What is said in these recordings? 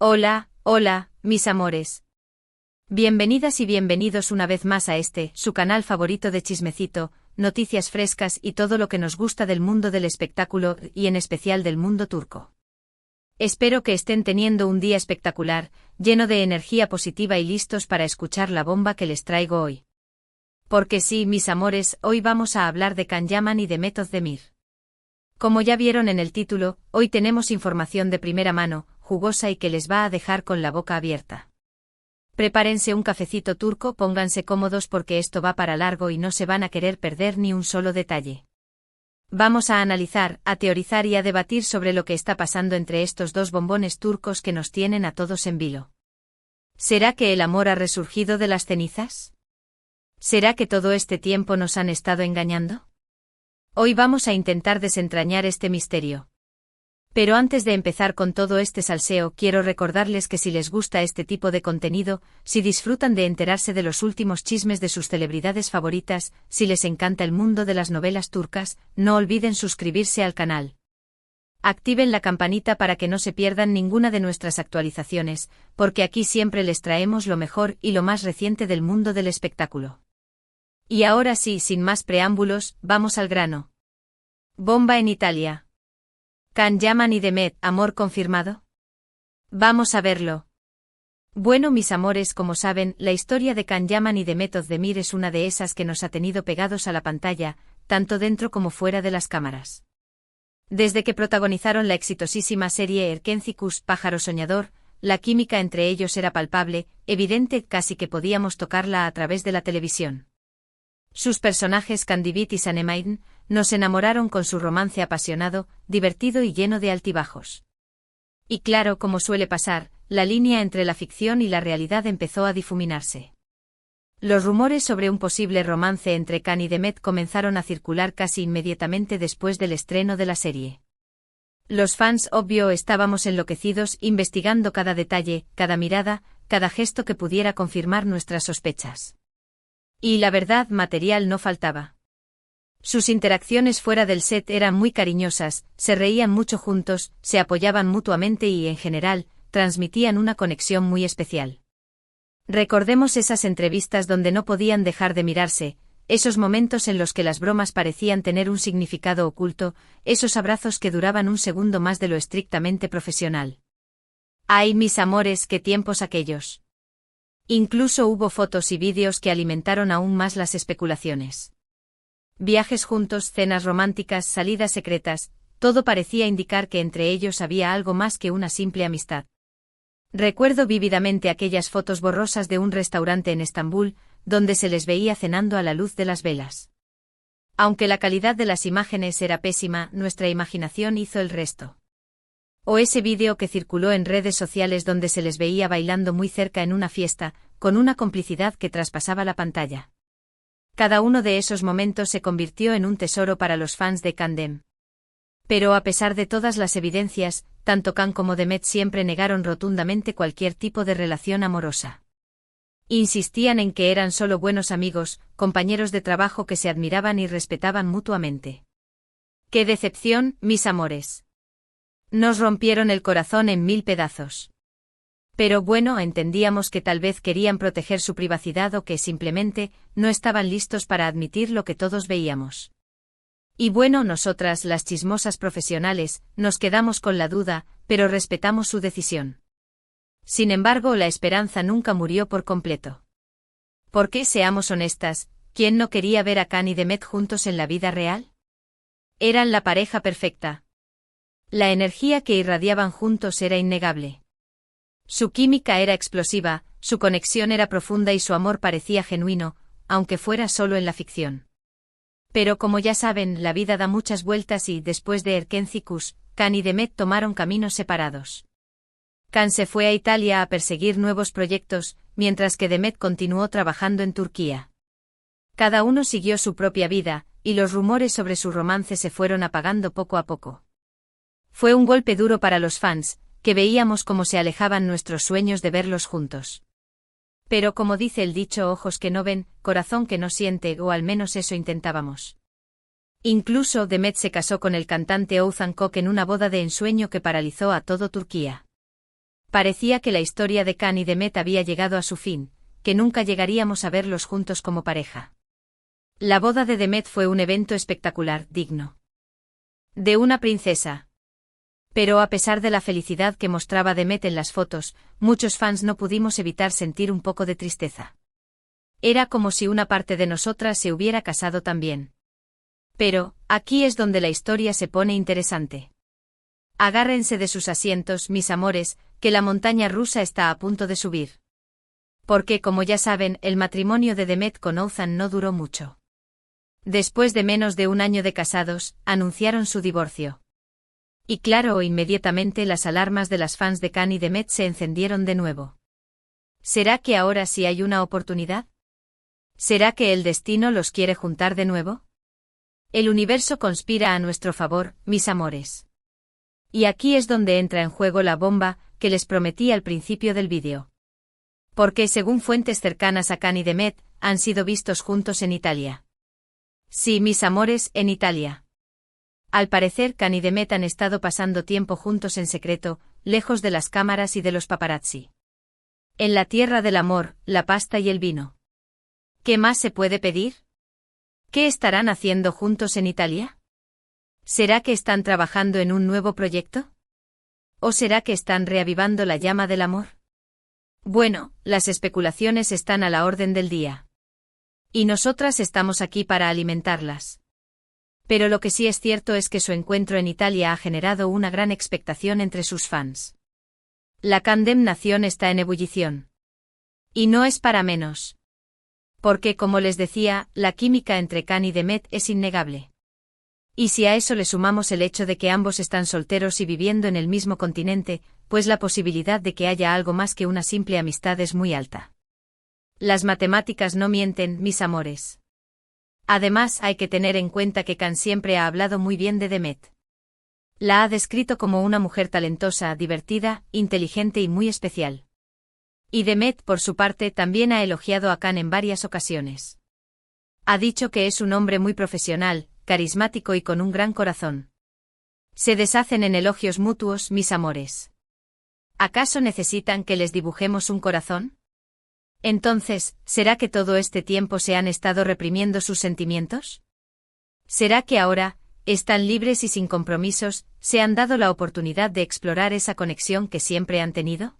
Hola, hola, mis amores. Bienvenidas y bienvenidos una vez más a su canal favorito de chismecito, noticias frescas y todo lo que nos gusta del mundo del espectáculo y en especial del mundo turco. Espero que estén teniendo un día espectacular, lleno de energía positiva y listos para escuchar la bomba que les traigo hoy. Porque sí, mis amores, hoy vamos a hablar de Can Yaman y de Mehmet Özdemir. Como ya vieron en el título, hoy tenemos información de primera mano, jugosa y que les va a dejar con la boca abierta. Prepárense un cafecito turco, pónganse cómodos porque esto va para largo y no se van a querer perder ni un solo detalle. Vamos a analizar, a teorizar y a debatir sobre lo que está pasando entre estos dos bombones turcos que nos tienen a todos en vilo. ¿Será que el amor ha resurgido de las cenizas? ¿Será que todo este tiempo nos han estado engañando? Hoy vamos a intentar desentrañar este misterio. Pero antes de empezar con todo este salseo, quiero recordarles que si les gusta este tipo de contenido, si disfrutan de enterarse de los últimos chismes de sus celebridades favoritas, si les encanta el mundo de las novelas turcas, no olviden suscribirse al canal. Activen la campanita para que no se pierdan ninguna de nuestras actualizaciones, porque aquí siempre les traemos lo mejor y lo más reciente del mundo del espectáculo. Y ahora sí, sin más preámbulos, vamos al grano. Bomba en Italia. Can Yaman y Mehmet, ¿amor confirmado? Vamos a verlo. Bueno, mis amores, como saben, la historia de Can Yaman y de Mehmet Özdemir es una de esas que nos ha tenido pegados a la pantalla, tanto dentro como fuera de las cámaras. Desde que protagonizaron la exitosísima serie Erkencikus, Pájaro Soñador, la química entre ellos era palpable, evidente, casi que podíamos tocarla a través de la televisión. Sus personajes Kandibit y Sanemeyn nos enamoraron con su romance apasionado, divertido y lleno de altibajos. Y claro, como suele pasar, la línea entre la ficción y la realidad empezó a difuminarse. Los rumores sobre un posible romance entre Can y Mehmet comenzaron a circular casi inmediatamente después del estreno de la serie. Los fans, obvio, estábamos enloquecidos investigando cada detalle, cada mirada, cada gesto que pudiera confirmar nuestras sospechas. Y la verdad, material no faltaba. Sus interacciones fuera del set eran muy cariñosas, se reían mucho juntos, se apoyaban mutuamente y, en general, transmitían una conexión muy especial. Recordemos esas entrevistas donde no podían dejar de mirarse, esos momentos en los que las bromas parecían tener un significado oculto, esos abrazos que duraban un segundo más de lo estrictamente profesional. ¡Ay, mis amores, qué tiempos aquellos! Incluso hubo fotos y vídeos que alimentaron aún más las especulaciones. Viajes juntos, cenas románticas, salidas secretas, todo parecía indicar que entre ellos había algo más que una simple amistad. Recuerdo vívidamente aquellas fotos borrosas de un restaurante en Estambul, donde se les veía cenando a la luz de las velas. Aunque la calidad de las imágenes era pésima, nuestra imaginación hizo el resto. O ese vídeo que circuló en redes sociales donde se les veía bailando muy cerca en una fiesta, con una complicidad que traspasaba la pantalla. Cada uno de esos momentos se convirtió en un tesoro para los fans de Candem. Pero a pesar de todas las evidencias, tanto Can como Mehmet siempre negaron rotundamente cualquier tipo de relación amorosa. Insistían en que eran solo buenos amigos, compañeros de trabajo que se admiraban y respetaban mutuamente. ¡Qué decepción, mis amores! Nos rompieron el corazón en 1000 pedazos. Pero bueno, entendíamos que tal vez querían proteger su privacidad o que simplemente no estaban listos para admitir lo que todos veíamos. Y bueno, nosotras, las chismosas profesionales, nos quedamos con la duda, pero respetamos su decisión. Sin embargo, la esperanza nunca murió por completo. Porque, seamos honestas, ¿quién no quería ver a Can y Mehmet juntos en la vida real? Eran la pareja perfecta. La energía que irradiaban juntos era innegable. Su química era explosiva, su conexión era profunda y su amor parecía genuino, aunque fuera solo en la ficción. Pero como ya saben, la vida da muchas vueltas y, después de Erkencikus, Can y Mehmet tomaron caminos separados. Can se fue a Italia a perseguir nuevos proyectos, mientras que Mehmet continuó trabajando en Turquía. Cada uno siguió su propia vida, y los rumores sobre su romance se fueron apagando poco a poco. Fue un golpe duro para los fans, que veíamos cómo se alejaban nuestros sueños de verlos juntos. Pero como dice el dicho, ojos que no ven, corazón que no siente, o al menos eso intentábamos. Incluso Mehmet se casó con el cantante Oğuzhan Koç en una boda de ensueño que paralizó a todo Turquía. Parecía que la historia de Khan y Demet había llegado a su fin, que nunca llegaríamos a verlos juntos como pareja. La boda de Demet fue un evento espectacular, digno de una princesa. Pero a pesar de la felicidad que mostraba Demet en las fotos, muchos fans no pudimos evitar sentir un poco de tristeza. Era como si una parte de nosotras se hubiera casado también. Pero, aquí es donde la historia se pone interesante. Agárrense de sus asientos, mis amores, que la montaña rusa está a punto de subir. Porque, como ya saben, el matrimonio de Demet con Oğuzhan no duró mucho. Después de menos de un año de casados, anunciaron su divorcio. Y claro, inmediatamente las alarmas de las fans de Khan y Demet se encendieron de nuevo. ¿Será que ahora sí hay una oportunidad? ¿Será que el destino los quiere juntar de nuevo? El universo conspira a nuestro favor, mis amores. Y aquí es donde entra en juego la bomba que les prometí al principio del vídeo. Porque según fuentes cercanas a Khan y Demet, han sido vistos juntos en Italia. Sí, mis amores, en Italia. Al parecer Khan y Demet han estado pasando tiempo juntos en secreto, lejos de las cámaras y de los paparazzi. En la tierra del amor, la pasta y el vino. ¿Qué más se puede pedir? ¿Qué estarán haciendo juntos en Italia? ¿Será que están trabajando en un nuevo proyecto? ¿O será que están reavivando la llama del amor? Bueno, las especulaciones están a la orden del día. Y nosotras estamos aquí para alimentarlas. Pero lo que sí es cierto es que su encuentro en Italia ha generado una gran expectación entre sus fans. La Khan-dem-nación está en ebullición. Y no es para menos. Porque, como les decía, la química entre Khan y Demet es innegable. Y si a eso le sumamos el hecho de que ambos están solteros y viviendo en el mismo continente, pues la posibilidad de que haya algo más que una simple amistad es muy alta. Las matemáticas no mienten, mis amores. Además, hay que tener en cuenta que Khan siempre ha hablado muy bien de Demet. La ha descrito como una mujer talentosa, divertida, inteligente y muy especial. Y Demet, por su parte, también ha elogiado a Khan en varias ocasiones. Ha dicho que es un hombre muy profesional, carismático y con un gran corazón. Se deshacen en elogios mutuos, mis amores. ¿Acaso necesitan que les dibujemos un corazón? Entonces, ¿será que todo este tiempo se han estado reprimiendo sus sentimientos? ¿Será que ahora, están libres y sin compromisos, se han dado la oportunidad de explorar esa conexión que siempre han tenido?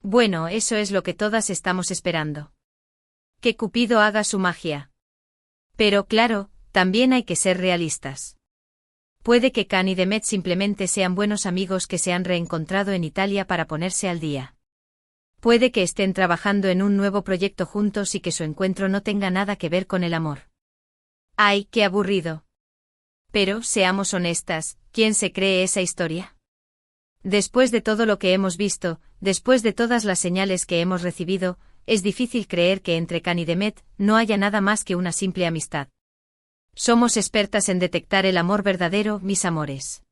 Bueno, eso es lo que todas estamos esperando. Que Cupido haga su magia. Pero claro, también hay que ser realistas. Puede que Khan y Demet simplemente sean buenos amigos que se han reencontrado en Italia para ponerse al día. Puede que estén trabajando en un nuevo proyecto juntos y que su encuentro no tenga nada que ver con el amor. ¡Ay, qué aburrido! Pero, seamos honestas, ¿quién se cree esa historia? Después de todo lo que hemos visto, después de todas las señales que hemos recibido, es difícil creer que entre Khan y Demet no haya nada más que una simple amistad. Somos expertas en detectar el amor verdadero, mis amores.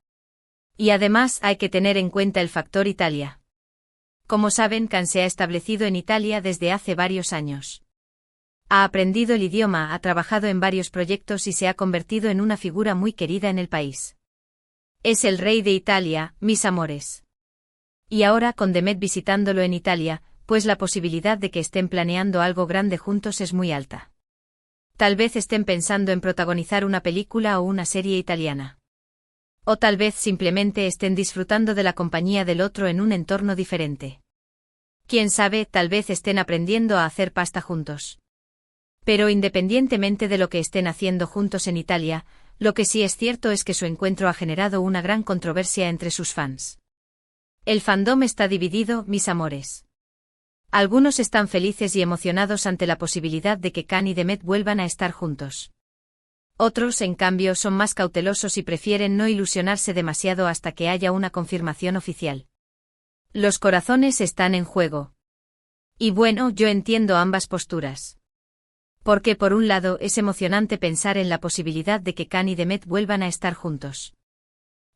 Y además hay que tener en cuenta el factor Italia. Como saben, Khan se ha establecido en Italia desde hace varios años. Ha aprendido el idioma, ha trabajado en varios proyectos y se ha convertido en una figura muy querida en el país. Es el rey de Italia, mis amores. Y ahora con Demet visitándolo en Italia, pues la posibilidad de que estén planeando algo grande juntos es muy alta. Tal vez estén pensando en protagonizar una película o una serie italiana. O tal vez simplemente estén disfrutando de la compañía del otro en un entorno diferente. Quién sabe, tal vez estén aprendiendo a hacer pasta juntos. Pero independientemente de lo que estén haciendo juntos en Italia, lo que sí es cierto es que su encuentro ha generado una gran controversia entre sus fans. El fandom está dividido, mis amores. Algunos están felices y emocionados ante la posibilidad de que Khan y Demet vuelvan a estar juntos. Otros, en cambio, son más cautelosos y prefieren no ilusionarse demasiado hasta que haya una confirmación oficial. Los corazones están en juego. Y bueno, yo entiendo ambas posturas. Porque por un lado es emocionante pensar en la posibilidad de que Khan y Demet vuelvan a estar juntos.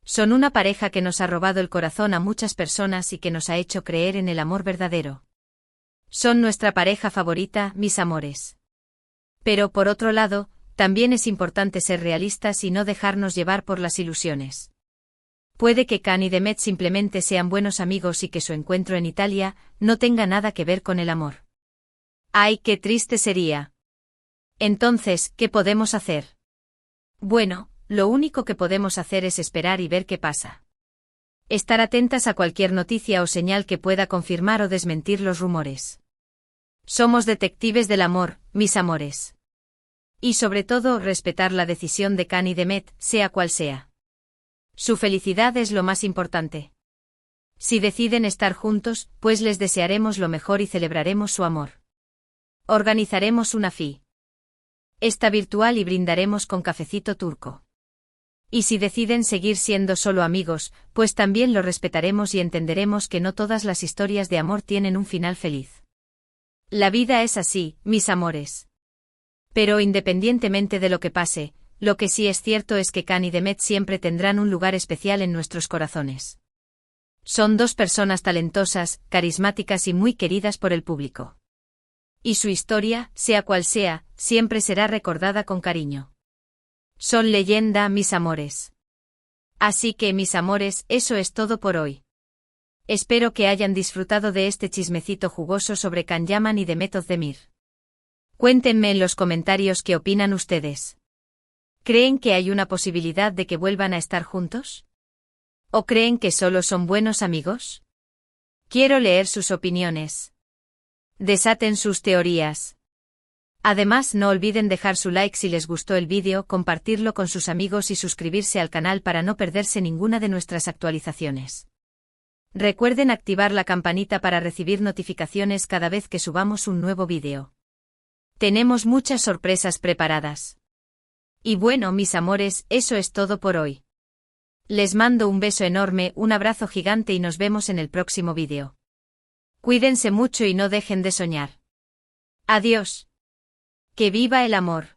Son una pareja que nos ha robado el corazón a muchas personas y que nos ha hecho creer en el amor verdadero. Son nuestra pareja favorita, mis amores. Pero por otro lado, también es importante ser realistas y no dejarnos llevar por las ilusiones. Puede que Can y Demet simplemente sean buenos amigos y que su encuentro en Italia no tenga nada que ver con el amor. ¡Ay, qué triste sería! Entonces, ¿qué podemos hacer? Bueno, lo único que podemos hacer es esperar y ver qué pasa. Estar atentas a cualquier noticia o señal que pueda confirmar o desmentir los rumores. Somos detectives del amor, mis amores. Y sobre todo, respetar la decisión de Can y Demet, sea cual sea. Su felicidad es lo más importante. Si deciden estar juntos, pues les desearemos lo mejor y celebraremos su amor. Organizaremos una fiesta virtual y brindaremos con cafecito turco. Y si deciden seguir siendo solo amigos, pues también lo respetaremos y entenderemos que no todas las historias de amor tienen un final feliz. La vida es así, mis amores. Pero independientemente de lo que pase, lo que sí es cierto es que Can y Demet siempre tendrán un lugar especial en nuestros corazones. Son dos personas talentosas, carismáticas y muy queridas por el público. Y su historia, sea cual sea, siempre será recordada con cariño. Son leyenda, mis amores. Así que, mis amores, eso es todo por hoy. Espero que hayan disfrutado de este chismecito jugoso sobre Can Yaman y Demet Özdemir. Cuéntenme en los comentarios qué opinan ustedes. ¿Creen que hay una posibilidad de que vuelvan a estar juntos? ¿O creen que solo son buenos amigos? Quiero leer sus opiniones. Desaten sus teorías. Además, no olviden dejar su like si les gustó el vídeo, compartirlo con sus amigos y suscribirse al canal para no perderse ninguna de nuestras actualizaciones. Recuerden activar la campanita para recibir notificaciones cada vez que subamos un nuevo vídeo. Tenemos muchas sorpresas preparadas. Y bueno, mis amores, eso es todo por hoy. Les mando un beso enorme, un abrazo gigante y nos vemos en el próximo vídeo. Cuídense mucho y no dejen de soñar. Adiós. ¡Que viva el amor!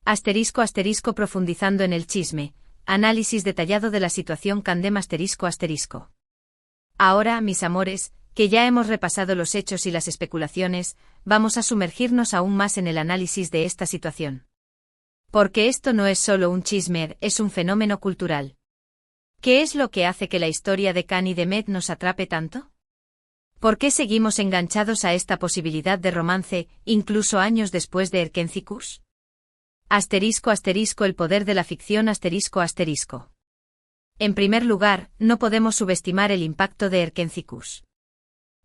Asterisco asterisco profundizando en el chisme, análisis detallado de la situación Candem asterisco asterisco. Ahora, mis amores, que ya hemos repasado los hechos y las especulaciones, vamos a sumergirnos aún más en el análisis de esta situación. Porque esto no es solo un chisme, es un fenómeno cultural. ¿Qué es lo que hace que la historia de Can y Demet nos atrape tanto? ¿Por qué seguimos enganchados a esta posibilidad de romance, incluso años después de Erkencikus? Asterisco asterisco el poder de la ficción asterisco asterisco. En primer lugar, no podemos subestimar el impacto de Erkencikus.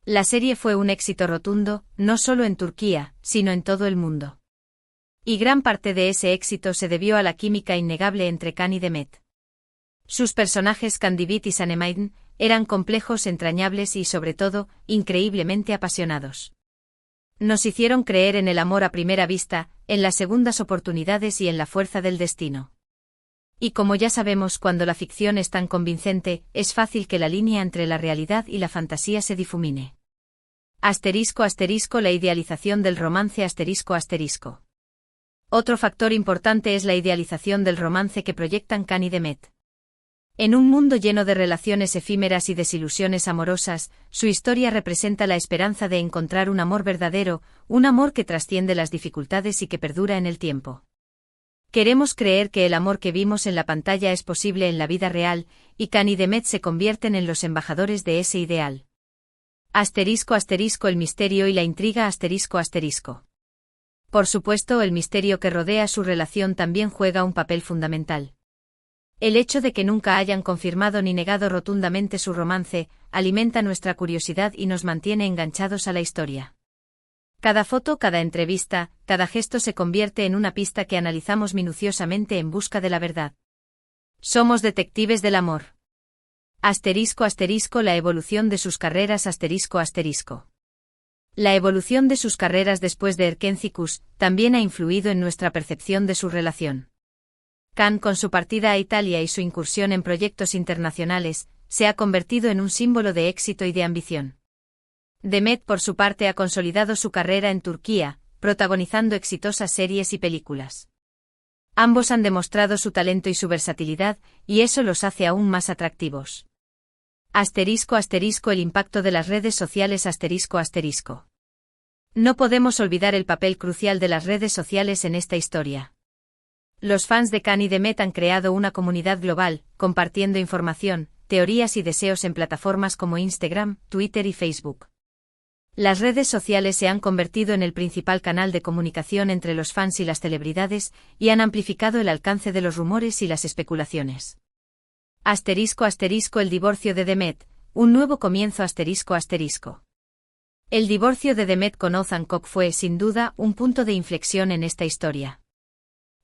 La serie fue un éxito rotundo, no solo en Turquía, sino en todo el mundo. Y gran parte de ese éxito se debió a la química innegable entre Can y Demet. Sus personajes Candivit y Sanemaiden eran complejos, entrañables y, sobre todo, increíblemente apasionados. Nos hicieron creer en el amor a primera vista, en las segundas oportunidades y en la fuerza del destino. Y como ya sabemos, cuando la ficción es tan convincente, es fácil que la línea entre la realidad y la fantasía se difumine. Asterisco asterisco la idealización del romance asterisco asterisco. Otro factor importante es la idealización del romance que proyectan Can y Demet. En un mundo lleno de relaciones efímeras y desilusiones amorosas, su historia representa la esperanza de encontrar un amor verdadero, un amor que trasciende las dificultades y que perdura en el tiempo. Queremos creer que el amor que vimos en la pantalla es posible en la vida real, y Can y Demet se convierten en los embajadores de ese ideal. Asterisco asterisco el misterio y la intriga asterisco asterisco. Por supuesto, el misterio que rodea su relación también juega un papel fundamental. El hecho de que nunca hayan confirmado ni negado rotundamente su romance, alimenta nuestra curiosidad y nos mantiene enganchados a la historia. Cada foto, cada entrevista, cada gesto se convierte en una pista que analizamos minuciosamente en busca de la verdad. Somos detectives del amor. Asterisco asterisco la evolución de sus carreras asterisco asterisco. La evolución de sus carreras después de Erkencikus también ha influido en nuestra percepción de su relación. Can, con su partida a Italia y su incursión en proyectos internacionales, se ha convertido en un símbolo de éxito y de ambición. Demet, por su parte, ha consolidado su carrera en Turquía, protagonizando exitosas series y películas. Ambos han demostrado su talento y su versatilidad, y eso los hace aún más atractivos. Asterisco asterisco el impacto de las redes sociales asterisco asterisco. No podemos olvidar el papel crucial de las redes sociales en esta historia. Los fans de Can y Demet han creado una comunidad global, compartiendo información, teorías y deseos en plataformas como Instagram, Twitter y Facebook. Las redes sociales se han convertido en el principal canal de comunicación entre los fans y las celebridades, y han amplificado el alcance de los rumores y las especulaciones. *** El divorcio de Demet, un nuevo comienzo ***. El divorcio de Demet con Ozan Koc fue, sin duda, un punto de inflexión en esta historia.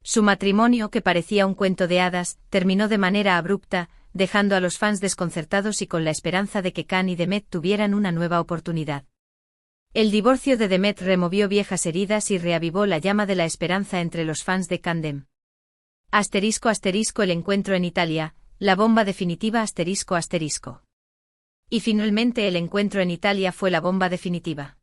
Su matrimonio, que parecía un cuento de hadas, terminó de manera abrupta, dejando a los fans desconcertados y con la esperanza de que Can y Demet tuvieran una nueva oportunidad. El divorcio de Demet removió viejas heridas y reavivó la llama de la esperanza entre los fans de Candem. *** El encuentro en Italia, la bomba definitiva ***. Y finalmente el encuentro en Italia fue la bomba definitiva.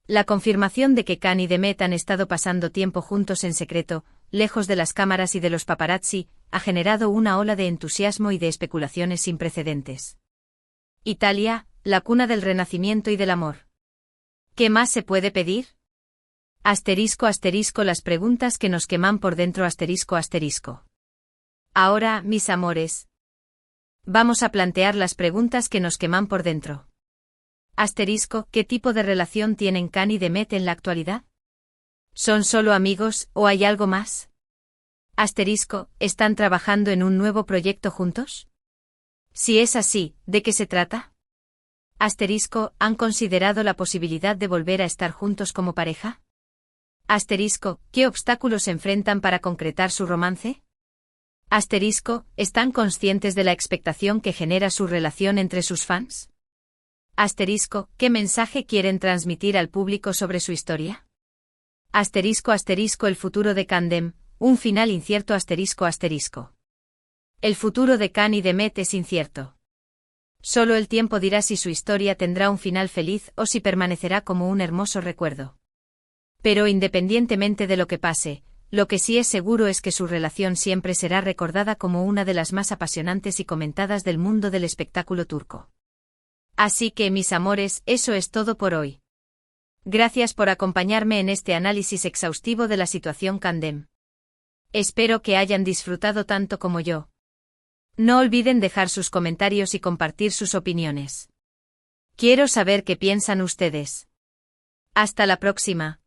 La confirmación de que Can y Demet han estado pasando tiempo juntos en secreto, lejos de las cámaras y de los paparazzi, ha generado una ola de entusiasmo y de especulaciones sin precedentes. Italia, la cuna del renacimiento y del amor. ¿Qué más se puede pedir? ***, las preguntas que nos queman por dentro ***. Ahora, mis amores, vamos a plantear las preguntas que nos queman por dentro. ¿Qué tipo de relación tienen Can y Demet en la actualidad? ¿Son solo amigos, o hay algo más? ¿Están trabajando en un nuevo proyecto juntos? Si es así, ¿de qué se trata? ¿Han considerado la posibilidad de volver a estar juntos como pareja? ¿Qué obstáculos enfrentan para concretar su romance? ¿Están conscientes de la expectación que genera su relación entre sus fans? ¿Qué mensaje quieren transmitir al público sobre su historia? El futuro de Candem, un final incierto ***. El futuro de Can y Demet es incierto. Solo el tiempo dirá si su historia tendrá un final feliz o si permanecerá como un hermoso recuerdo. Pero independientemente de lo que pase, lo que sí es seguro es que su relación siempre será recordada como una de las más apasionantes y comentadas del mundo del espectáculo turco. Así que, mis amores, eso es todo por hoy. Gracias por acompañarme en este análisis exhaustivo de la situación Candem. Espero que hayan disfrutado tanto como yo. No olviden dejar sus comentarios y compartir sus opiniones. Quiero saber qué piensan ustedes. Hasta la próxima.